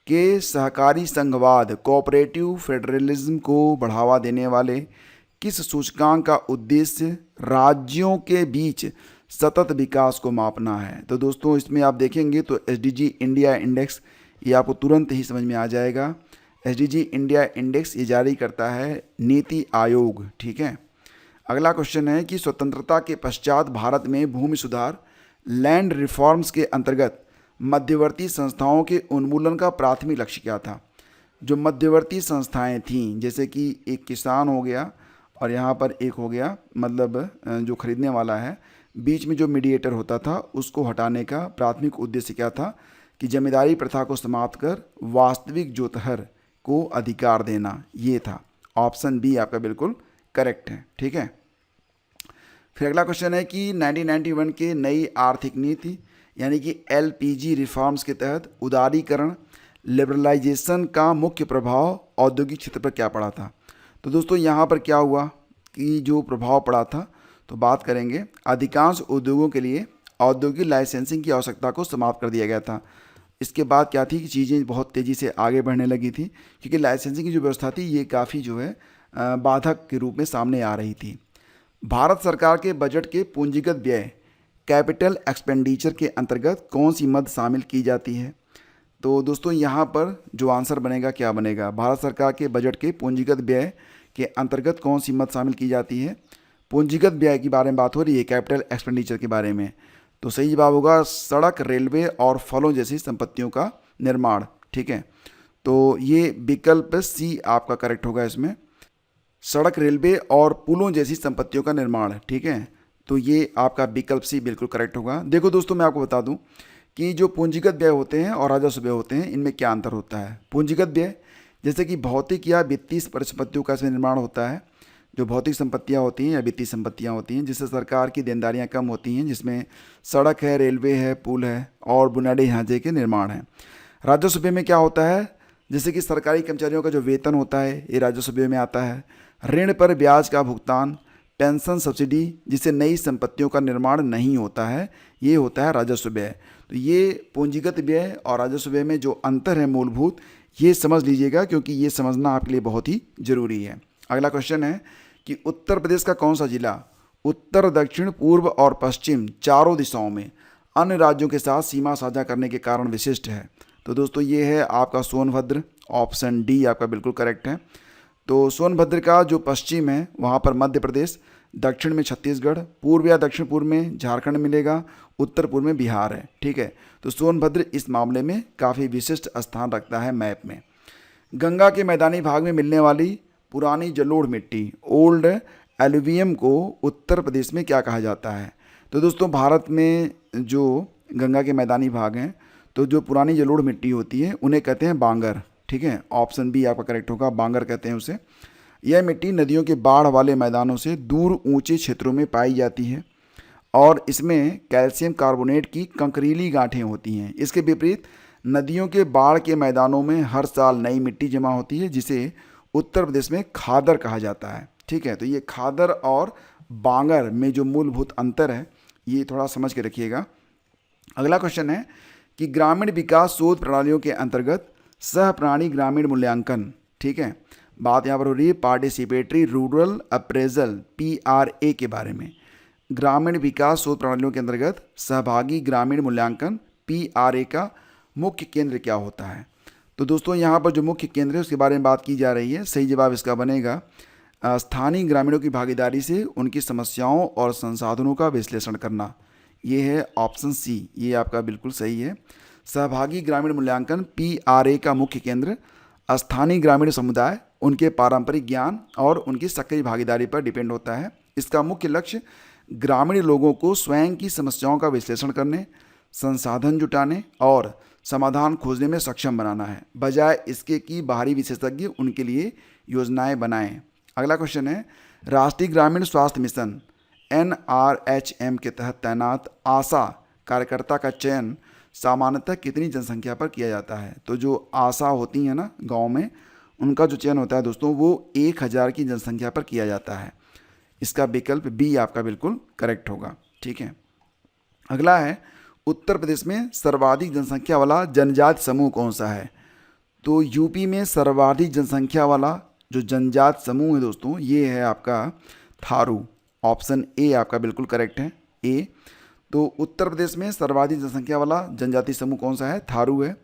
के सहकारी संघवाद कोऑपरेटिव फेडरलिज्म को बढ़ावा देने वाले किस सूचकांक का उद्देश्य राज्यों के बीच सतत विकास को मापना है। तो दोस्तों इसमें आप देखेंगे तो एसडीजी इंडिया इंडेक्स, ये आपको तुरंत ही समझ में आ जाएगा। एसडीजी इंडिया इंडेक्स ये जारी करता है नीति आयोग, ठीक है। अगला क्वेश्चन है कि स्वतंत्रता के पश्चात भारत में भूमि सुधार लैंड रिफॉर्म्स के अंतर्गत मध्यवर्ती संस्थाओं के उन्मूलन का प्राथमिक लक्ष्य क्या था। जो मध्यवर्ती संस्थाएं थीं, जैसे कि एक किसान हो गया और यहाँ पर एक हो गया मतलब जो खरीदने वाला है, बीच में जो मीडिएटर होता था, उसको हटाने का प्राथमिक उद्देश्य क्या था कि जमींदारी प्रथा को समाप्त कर वास्तविक जोतहर को अधिकार देना, ये था। ऑप्शन बी आपका बिल्कुल करेक्ट है, ठीक है। फिर अगला क्वेश्चन है कि 1991 के नई आर्थिक नीति यानी कि एलपीजी रिफॉर्म्स के तहत उदारीकरण लिबरलाइजेशन का मुख्य प्रभाव औद्योगिक क्षेत्र पर क्या पड़ा था। तो दोस्तों यहाँ पर क्या हुआ कि जो प्रभाव पड़ा था, तो बात करेंगे अधिकांश उद्योगों के लिए औद्योगिक लाइसेंसिंग की आवश्यकता को समाप्त कर दिया गया था। इसके बाद क्या थी कि चीज़ें बहुत तेज़ी से आगे बढ़ने लगी थी, क्योंकि लाइसेंसिंग की जो व्यवस्था थी ये काफ़ी जो है बाधक के रूप में सामने आ रही थी। भारत सरकार के बजट के पूंजीगत व्यय कैपिटल एक्सपेंडिचर के अंतर्गत कौन सी मद शामिल की जाती है। तो दोस्तों यहाँ पर जो आंसर बनेगा क्या बनेगा, भारत सरकार के बजट के पूंजीगत व्यय के अंतर्गत कौन सी मद शामिल की जाती है। पूंजीगत व्यय के बारे में बात हो रही है, कैपिटल एक्सपेंडिचर के बारे में। तो सही जवाब होगा सड़क, रेलवे और फलों जैसी संपत्तियों का निर्माण, ठीक है। तो ये विकल्प सी आपका करेक्ट होगा इसमें, सड़क, रेलवे और पुलों जैसी संपत्तियों का निर्माण, ठीक है। तो ये आपका विकल्प सी बिल्कुल करेक्ट होगा। देखो दोस्तों मैं आपको बता दूं कि जो पूंजीगत व्यय होते हैं और राजस्व व्यय होते हैं इनमें क्या अंतर होता है। पूंजीगत व्यय जैसे कि भौतिक या वित्तीय परिसंपत्तियों का इसमें निर्माण होता है। जो भौतिक संपत्तियां होती हैं या वित्तीय संपत्तियां होती हैं जिससे सरकार की देनदारियां कम होती हैं, जिसमें सड़क है, रेलवे है, पुल है और बुनियादी ढांचे के निर्माण है। राजस्व व्यय में क्या होता है, जैसे कि सरकारी कर्मचारियों का जो वेतन होता है ये राजस्व व्यय में आता है। ऋण पर ब्याज का भुगतान, पेंशन सब्सिडी जिससे नई संपत्तियों का निर्माण नहीं होता है, ये होता है राजस्व व्यय। तो ये पूंजीगत व्यय और राजस्व व्यय में जो अंतर है मूलभूत, ये समझ लीजिएगा क्योंकि ये समझना आपके लिए बहुत ही ज़रूरी है। अगला क्वेश्चन है कि उत्तर प्रदेश का कौन सा जिला उत्तर, दक्षिण, पूर्व और पश्चिम चारों दिशाओं में अन्य राज्यों के साथ सीमा साझा करने के कारण विशिष्ट है। तो दोस्तों ये है आपका सोनभद्र, ऑप्शन डी आपका बिल्कुल करेक्ट है। तो सोनभद्र का जो पश्चिम है वहाँ पर मध्य प्रदेश, दक्षिण में छत्तीसगढ़, पूर्व या दक्षिण पूर्व में झारखंड मिलेगा, उत्तर पूर्व में बिहार है, ठीक है। तो सोनभद्र इस मामले में काफ़ी विशिष्ट स्थान रखता है मैप में। गंगा के मैदानी भाग में मिलने वाली पुरानी जलोढ़ मिट्टी, ओल्ड एलुवियम को उत्तर प्रदेश में क्या कहा जाता है। तो दोस्तों भारत में जो गंगा के मैदानी भाग हैं तो जो पुरानी जलोढ़ मिट्टी होती है उन्हें कहते हैं बांगर, ठीक है। ऑप्शन बी आपका करेक्ट होगा, बांगर कहते हैं उसे। यह मिट्टी नदियों के बाढ़ वाले मैदानों से दूर ऊंचे क्षेत्रों में पाई जाती है और इसमें कैल्शियम कार्बोनेट की कंकरीली गांठें होती हैं। इसके विपरीत नदियों के बाढ़ के मैदानों में हर साल नई मिट्टी जमा होती है जिसे उत्तर प्रदेश में खादर कहा जाता है, ठीक है। तो ये खादर और बांगर में जो मूलभूत अंतर है ये थोड़ा समझ के रखिएगा। अगला क्वेश्चन है कि ग्रामीण विकास शोध प्रणालियों के अंतर्गत सह प्राणी ग्रामीण मूल्यांकन, ठीक है। बात यहाँ पर हो रही है पार्टिसिपेटरी रूरल अप्रेजल PRA के बारे में। ग्रामीण विकास शोध प्रणालियों के अंतर्गत सहभागी ग्रामीण मूल्यांकन PRA का मुख्य केंद्र क्या होता है। तो दोस्तों यहाँ पर जो मुख्य केंद्र है उसके बारे में बात की जा रही है। सही जवाब इसका बनेगा स्थानीय ग्रामीणों की भागीदारी से उनकी समस्याओं और संसाधनों का विश्लेषण करना, ये है ऑप्शन सी, ये आपका बिल्कुल सही है। सहभागी ग्रामीण मूल्यांकन PRA का मुख्य केंद्र स्थानीय ग्रामीण समुदाय, उनके पारंपरिक ज्ञान और उनकी सक्रिय भागीदारी पर डिपेंड होता है। इसका मुख्य लक्ष्य ग्रामीण लोगों को स्वयं की समस्याओं का विश्लेषण करने, संसाधन जुटाने और समाधान खोजने में सक्षम बनाना है, बजाय इसके कि बाहरी विशेषज्ञ उनके लिए योजनाएं बनाएं। अगला क्वेश्चन है, राष्ट्रीय ग्रामीण स्वास्थ्य मिशन NRHM के तहत तैनात आशा कार्यकर्ता का चयन सामान्यतः कितनी जनसंख्या पर किया जाता है? तो जो आशा होती हैं ना गांव में, उनका जो चयन होता है दोस्तों वो 1000 की जनसंख्या पर किया जाता है। इसका विकल्प बी आपका बिल्कुल करेक्ट होगा। ठीक है, अगला है, उत्तर प्रदेश में सर्वाधिक जनसंख्या वाला जनजाति समूह कौन सा है? तो यूपी में सर्वाधिक जनसंख्या वाला जो जनजाति समूह है दोस्तों, ये है आपका थारू। ऑप्शन ए आपका बिल्कुल करेक्ट है, ए। तो उत्तर प्रदेश में सर्वाधिक जनसंख्या वाला जनजाति समूह कौन सा है? थारू है।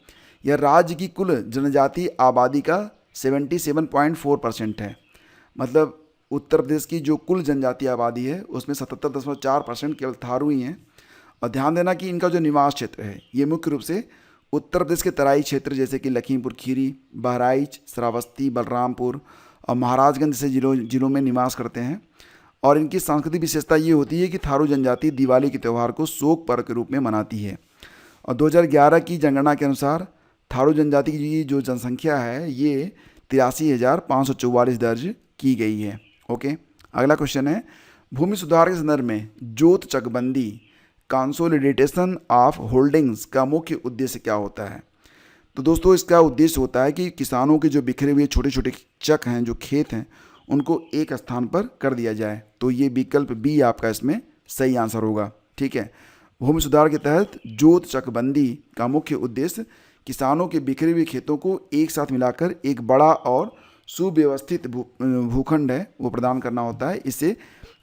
यह राज्य की कुल जनजाति आबादी का 77.4% है। मतलब उत्तर प्रदेश की जो कुल जनजाति आबादी है उसमें 77.4% केवल थारू ही हैं। और ध्यान देना कि इनका जो निवास क्षेत्र है ये मुख्य रूप से उत्तर प्रदेश के तराई क्षेत्र जैसे कि लखीमपुर खीरी, बहराइच, श्रावस्ती, बलरामपुर और महाराजगंज जैसे जिलों में निवास करते हैं। और इनकी सांस्कृतिक विशेषता ये होती है कि थारू जनजाति दिवाली के त्यौहार को शोक पर्व के रूप में मनाती है। और 2011 की जनगणना के अनुसार थारू जनजाति की जो जनसंख्या है ये 83,544 दर्ज की गई है। ओके, अगला क्वेश्चन है, भूमि सुधार के संदर्भ में जोत चकबंदी कंसोलिडेशन ऑफ होल्डिंग्स का मुख्य उद्देश्य क्या होता है? तो दोस्तों इसका उद्देश्य होता है कि किसानों के जो बिखरे हुए छोटे छोटे चक हैं, जो खेत हैं, उनको एक स्थान पर कर दिया जाए। तो ये विकल्प बी आपका इसमें सही आंसर होगा। ठीक है, भूमि सुधार के तहत जोत चकबंदी का मुख्य उद्देश्य किसानों के बिखरे हुए खेतों को एक साथ मिलाकर एक बड़ा और सुव्यवस्थित भूखंड है वो प्रदान करना होता है। इससे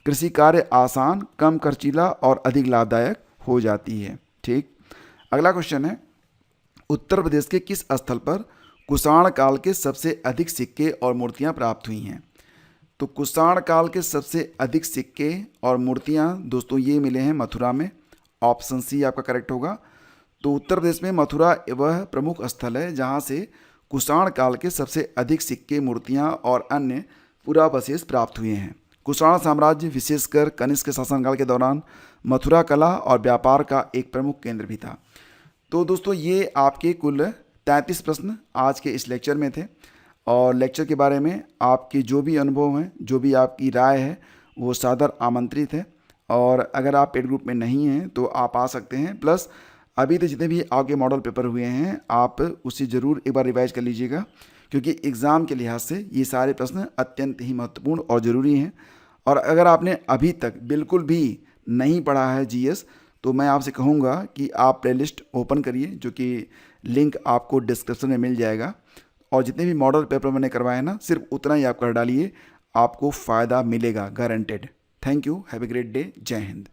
कृषि कार्य आसान, कम खर्चीला और अधिक लाभदायक हो जाती है। ठीक, अगला क्वेश्चन है, उत्तर प्रदेश के किस स्थल पर कुषाण काल के सबसे अधिक सिक्के और मूर्तियां प्राप्त हुई हैं? तो कुषाण काल के सबसे अधिक सिक्के और मूर्तियां दोस्तों ये मिले हैं मथुरा में। ऑप्शन सी आपका करेक्ट होगा। तो उत्तर प्रदेश में मथुरा वह प्रमुख स्थल है जहां से कुषाण काल के सबसे अधिक सिक्के, मूर्तियां और अन्य पुरावशेष प्राप्त हुए हैं। कुषाण साम्राज्य विशेषकर कनिष्क शासनकाल के दौरान मथुरा कला और व्यापार का एक प्रमुख केंद्र भी था। तो दोस्तों ये आपके कुल 33 प्रश्न आज के इस लेक्चर में थे। और लेक्चर के बारे में आपके जो भी अनुभव हैं, जो भी आपकी राय है, वो सादर आमंत्रित है। और अगर आप पेड ग्रुप में नहीं हैं तो आप आ सकते हैं। प्लस अभी तक जितने भी आपके मॉडल पेपर हुए हैं आप उसे ज़रूर एक बार रिवाइज कर लीजिएगा, क्योंकि एग्ज़ाम के लिहाज से ये सारे प्रश्न अत्यंत ही महत्वपूर्ण और ज़रूरी हैं। और अगर आपने अभी तक बिल्कुल भी नहीं पढ़ा है जीएस, तो मैं आपसे कहूँगा कि आप प्लेलिस्ट ओपन करिए, जो कि लिंक आपको डिस्क्रिप्शन में मिल जाएगा। और जितने भी मॉडल पेपर मैंने करवाए ना, सिर्फ उतना ही आप कर डालिए, आपको फ़ायदा मिलेगा, guaranteed. Thank you, have a great day, जय हिंद।